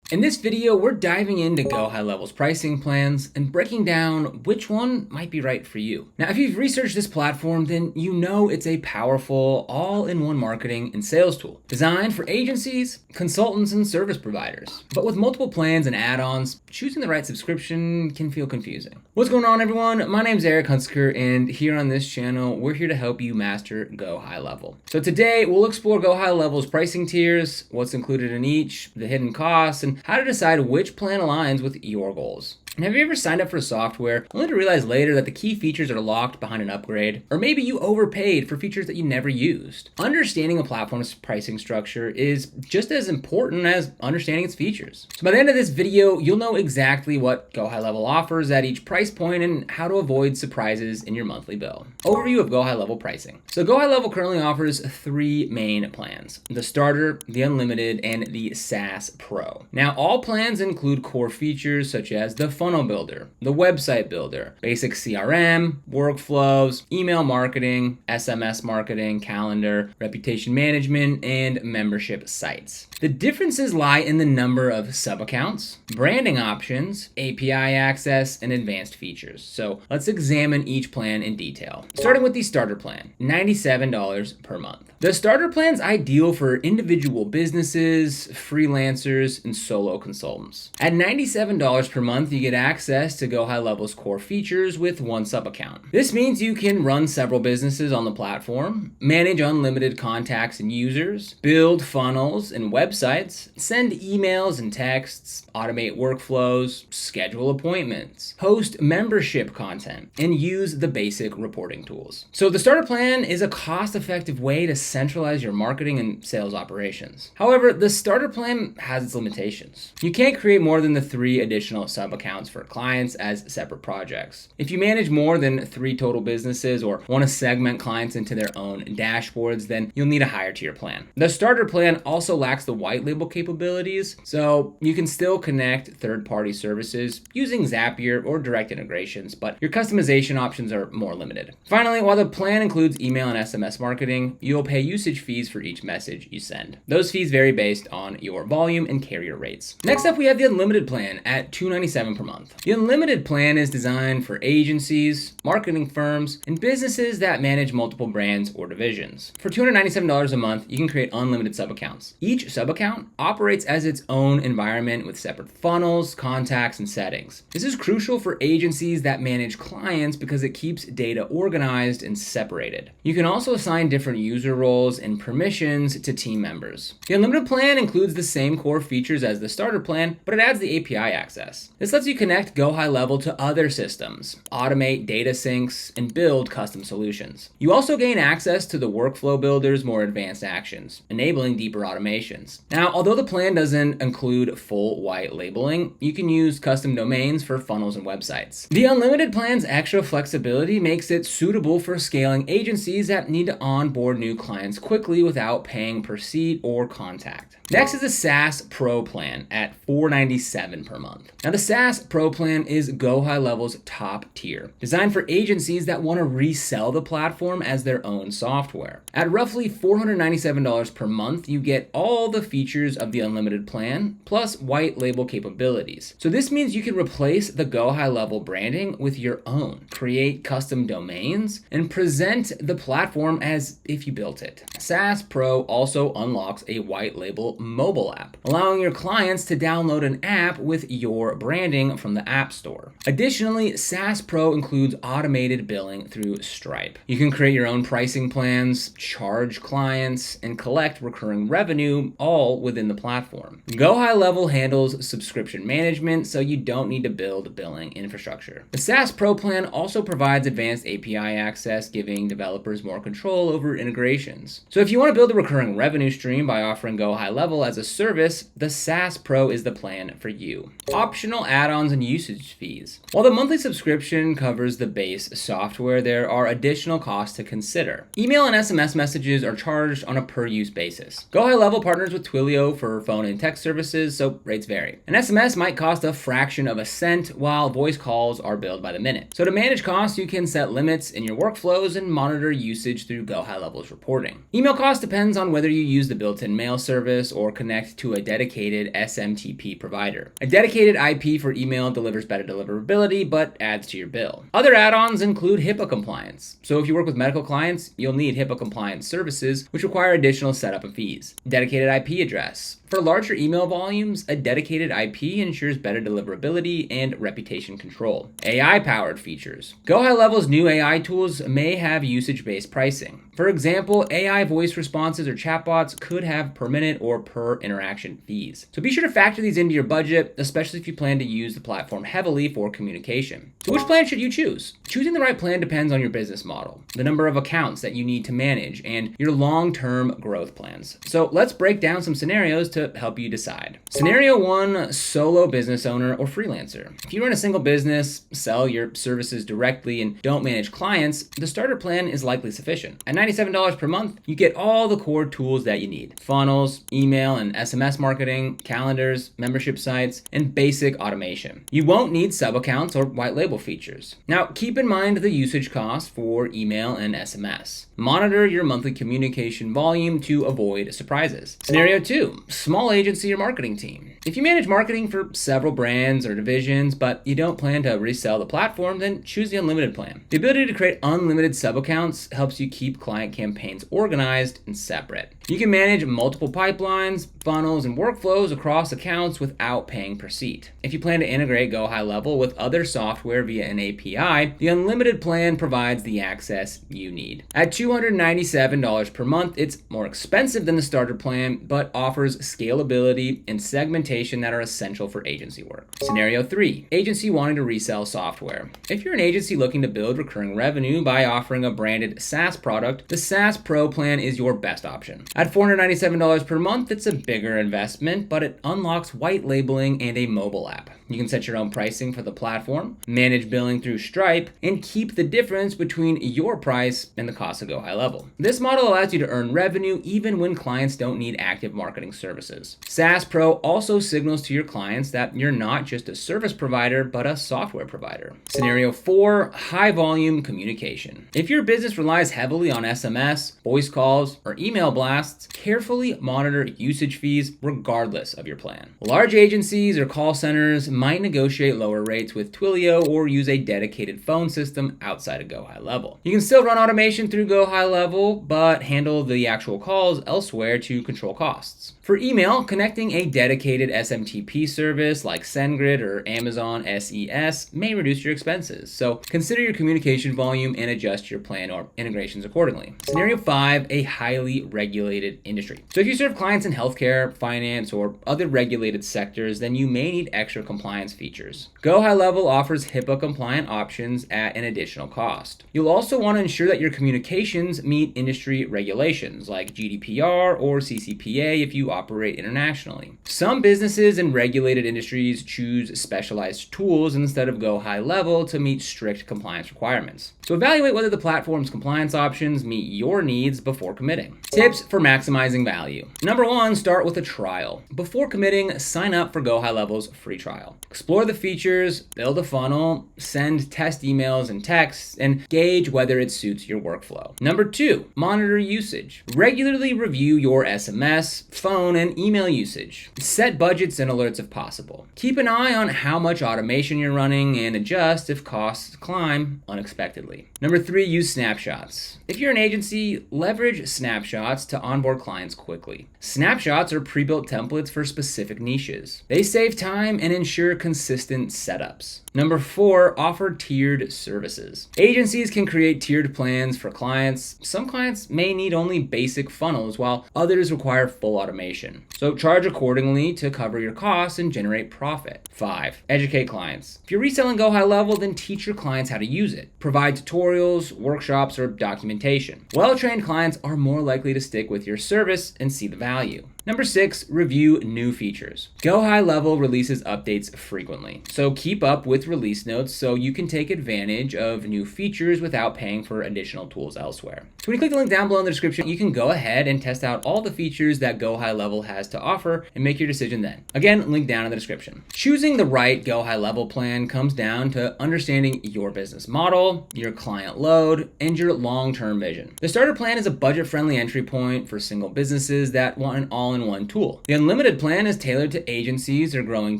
In this video, we're diving into GoHighLevel's pricing plans and breaking down which one might be right for you. Now, if you've researched this platform, then you know it's a powerful all-in-one marketing and sales tool designed for agencies, consultants, and service providers. But with multiple plans and add-ons, choosing the right subscription can feel confusing. What's going on, everyone? My name's Eric Hunsker, and here on this channel, we're here to help you master GoHighLevel. So today, we'll explore GoHighLevel's pricing tiers, what's included in each, the hidden costs, and how to decide which plan aligns with your goals. And have you ever signed up for software only to realize later that the key features are locked behind an upgrade? Or maybe you overpaid for features that you never used? Understanding a platform's pricing structure is just as important as understanding its features. So by the end of this video, you'll know exactly what GoHighLevel offers at each price point and how to avoid surprises in your monthly bill. Overview of GoHighLevel pricing. So GoHighLevel currently offers three main plans: the Starter, the Unlimited, and the SaaS Pro. Now, all plans include core features such as the funnel builder, the website builder, basic CRM, workflows, email marketing, SMS marketing, calendar, reputation management, and membership sites. The differences lie in the number of sub-accounts, branding options, API access, and advanced features. So let's examine each plan in detail. Starting with the Starter plan, $97 per month. The Starter plan is ideal for individual businesses, freelancers, and solo consultants. At $97 per month, you get access to GoHighLevel's core features with one sub-account. This means you can run several businesses on the platform, manage unlimited contacts and users, build funnels and websites, send emails and texts, automate workflows, schedule appointments, host membership content, and use the basic reporting tools. So the Starter plan is a cost-effective way to centralize your marketing and sales operations. However, the Starter plan has its limitations. You can't create more than the 3 additional sub-accounts for clients as separate projects. If you manage more than 3 total businesses or want to segment clients into their own dashboards, then you'll need a higher tier plan. The Starter plan also lacks the white label capabilities, so you can still connect third-party services using Zapier or direct integrations, but your customization options are more limited. Finally, while the plan includes email and SMS marketing, you'll pay usage fees for each message you send. Those fees vary based on your volume and carrier rates. Next up, we have the Unlimited plan at $297 per month. The Unlimited plan is designed for agencies, marketing firms, and businesses that manage multiple brands or divisions. For $297 a month, you can create unlimited sub-accounts. Each sub-account operates as its own environment with separate funnels, contacts, and settings. This is crucial for agencies that manage clients because it keeps data organized and separated. You can also assign different user roles and permissions to team members. The Unlimited plan includes the same core features as the Starter plan, but it adds the API access. This lets you connect GoHighLevel to other systems, automate data syncs, and build custom solutions. You also gain access to the workflow builder's more advanced actions, enabling deeper automations. Now, although the plan doesn't include full white labeling, you can use custom domains for funnels and websites. The Unlimited plan's extra flexibility makes it suitable for scaling agencies that need to onboard new clients quickly without paying per seat or contact. Next is the SaaS Pro plan at $497 per month. Now, the SaaS Pro plan is GoHighLevel's top tier, designed for agencies that want to resell the platform as their own software. At roughly $497 per month, you get all the features of the Unlimited plan, plus white label capabilities. So this means you can replace the GoHighLevel branding with your own, create custom domains, and present the platform as if you built it. SaaS Pro also unlocks a white label mobile app, allowing your clients to download an app with your branding from the App Store. Additionally, SaaS Pro includes automated billing through Stripe. You can create your own pricing plans, charge clients, and collect recurring revenue all within the platform. GoHighLevel handles subscription management, so you don't need to build billing infrastructure. The SaaS Pro plan also provides advanced API access, giving developers more control over integrations. So if you want to build a recurring revenue stream by offering GoHighLevel as a service, the SaaS Pro is the plan for you. Optional add-ons and usage fees. While the monthly subscription covers the base software, there are additional costs to consider. Email and SMS messages are charged on a per-use basis. GoHighLevel partners with Twilio for phone and text services, so rates vary. An SMS might cost a fraction of a cent, while voice calls are billed by the minute. So to manage costs, you can set limits in your workflows and monitor usage through GoHighLevel's reporting. Email cost depends on whether you use the built-in mail service or connect to a dedicated SMTP provider. A dedicated IP for email delivers better deliverability, but adds to your bill. Other add-ons include HIPAA compliance. So if you work with medical clients, you'll need HIPAA compliance services, which require additional setup and fees. Dedicated IP address. For larger email volumes, a dedicated IP ensures better deliverability and reputation control. AI-powered features. GoHighLevel's new AI tools may have usage-based pricing. For example, AI voice responses or chatbots could have per minute or per interaction fees. So be sure to factor these into your budget, especially if you plan to use the platform heavily for communication. So which plan should you choose? Choosing the right plan depends on your business model, the number of accounts that you need to manage, and your long-term growth plans. So let's break down some scenarios to help you decide. Scenario 1, solo business owner or freelancer. If you run a single business, sell your services directly, and don't manage clients, the starter plan is likely sufficient. At $97 per month, you get all the core tools that you need: funnels, email and SMS marketing, calendars, membership sites, and basic automation. You won't need sub-accounts or white label features. Now, keep in mind the usage costs for email and SMS. Monitor your monthly communication volume to avoid surprises. Scenario 2, small agency or marketing team. If you manage marketing for several brands or divisions, but you don't plan to resell the platform, then choose the unlimited plan. The ability to create unlimited sub-accounts helps you keep client campaigns organized and separate. You can manage multiple pipelines, funnels, and workflows across accounts without paying per seat. If you plan to integrate GoHighLevel with other software via an API, the unlimited plan provides the access you need. At $297 per month, it's more expensive than the starter plan, but offers scalability and segmentation that are essential for agency work. Scenario 3, agency wanting to resell software. If you're an agency looking to build recurring revenue by offering a branded SaaS product, the SaaS Pro plan is your best option. At $497 per month, it's a bigger investment, but it unlocks white labeling and a mobile app. You can set your own pricing for the platform, manage billing through Stripe, and keep the difference between your price and the cost of GoHighLevel. This model allows you to earn revenue even when clients don't need active marketing services. SaaS Pro also signals to your clients that you're not just a service provider, but a software provider. Scenario 4, high volume communication. If your business relies heavily on SMS, voice calls, or email blasts, carefully monitor usage fees regardless of your plan. Large agencies or call centers might negotiate lower rates with Twilio or use a dedicated phone system outside of GoHighLevel. You can still run automation through GoHighLevel, but handle the actual calls elsewhere to control costs. For email, connecting a dedicated SMTP service like SendGrid or Amazon SES may reduce your expenses, so consider your communication volume and adjust your plan or integrations accordingly. Scenario 5, a highly regulated industry. So if you serve clients in healthcare, finance, or other regulated sectors, then you may need extra compliance features. GoHighLevel offers HIPAA compliant options at an additional cost. You'll also want to ensure that your communications meet industry regulations like GDPR or CCPA if you operate internationally. Some businesses in regulated industries choose specialized tools instead of GoHighLevel to meet strict compliance requirements. So evaluate whether the platform's compliance options meet your needs before committing. Tips for maximizing value. Number 1, start with a trial. Before committing, sign up for GoHighLevel's free trial. Explore the features, build a funnel, send test emails and texts, and gauge whether it suits your workflow. Number 2, monitor usage. Regularly review your SMS, phone, and email usage. Set budgets and alerts if possible. Keep an eye on how much automation you're running and adjust if costs climb unexpectedly. Number 3, use snapshots. If you're an agency, leverage snapshots to onboard clients quickly. Snapshots are pre-built templates for specific niches. They save time and ensure consistent setups. Number 4, offer tiered services. Agencies can create tiered plans for clients. Some clients may need only basic funnels, while others require full automation. So charge accordingly to cover your costs and generate profit. 5, educate clients. If you're reselling GoHighLevel, then teach your clients how to use it. Provide tutorials, workshops, or documentation. Well-trained clients are more likely to stick with your service and see the value. Number 6, review new features. GoHighLevel releases updates frequently, so keep up with release notes so you can take advantage of new features without paying for additional tools elsewhere. So when you click the link down below in the description, you can go ahead and test out all the features that GoHighLevel has to offer and make your decision then. Again, link down in the description. Choosing the right GoHighLevel plan comes down to understanding your business model, your client load, and your long-term vision. The starter plan is a budget-friendly entry point for single businesses that want an all-in-one tool. The unlimited plan is tailored to agencies or growing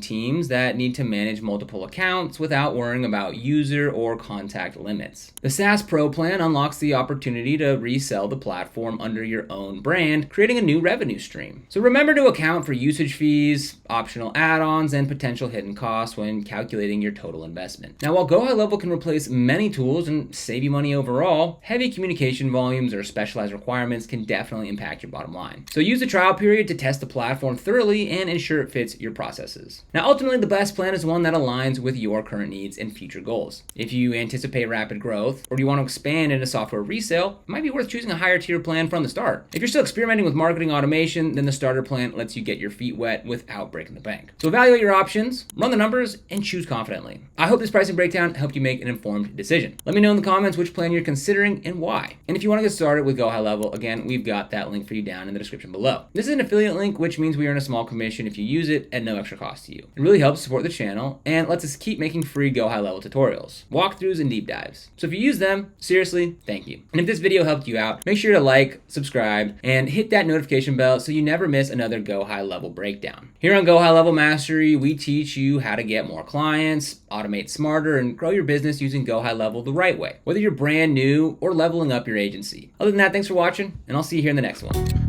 teams that need to manage multiple accounts without worrying about user or contact limits. The SaaS Pro plan unlocks the opportunity to resell the platform under your own brand, creating a new revenue stream. So remember to account for usage fees, optional add-ons, and potential hidden costs when calculating your total investment. Now, while GoHighLevel can replace many tools and save you money overall, heavy communication volumes or specialized requirements can definitely impact your bottom line. So use the trial period to test the platform thoroughly and ensure it fits your processes. Now, ultimately, the best plan is one that aligns with your current needs and future goals. If you anticipate rapid growth or you want to expand into software resale, it might be worth choosing a higher tier plan from the start. If you're still experimenting with marketing automation, then the starter plan lets you get your feet wet without breaking the bank. So evaluate your options, run the numbers, and choose confidently. I hope this pricing breakdown helped you make an informed decision. Let me know in the comments which plan you're considering and why. And if you want to get started with GoHighLevel, again, we've got that link for you down in the description below. This is an affiliate link, which means we earn a small commission if you use it at no extra cost to you. It really helps support the channel and lets us keep making free GoHighLevel tutorials, walkthroughs, and deep dives. So if you use them, seriously, thank you. And if this video helped you out, make sure to like, subscribe, and hit that notification bell so you never miss another GoHighLevel breakdown. Here on GoHighLevel Mastery, we teach you how to get more clients, automate smarter, and grow your business using GoHighLevel the right way, whether you're brand new or leveling up your agency. Other than that, thanks for watching, and I'll see you here in the next one.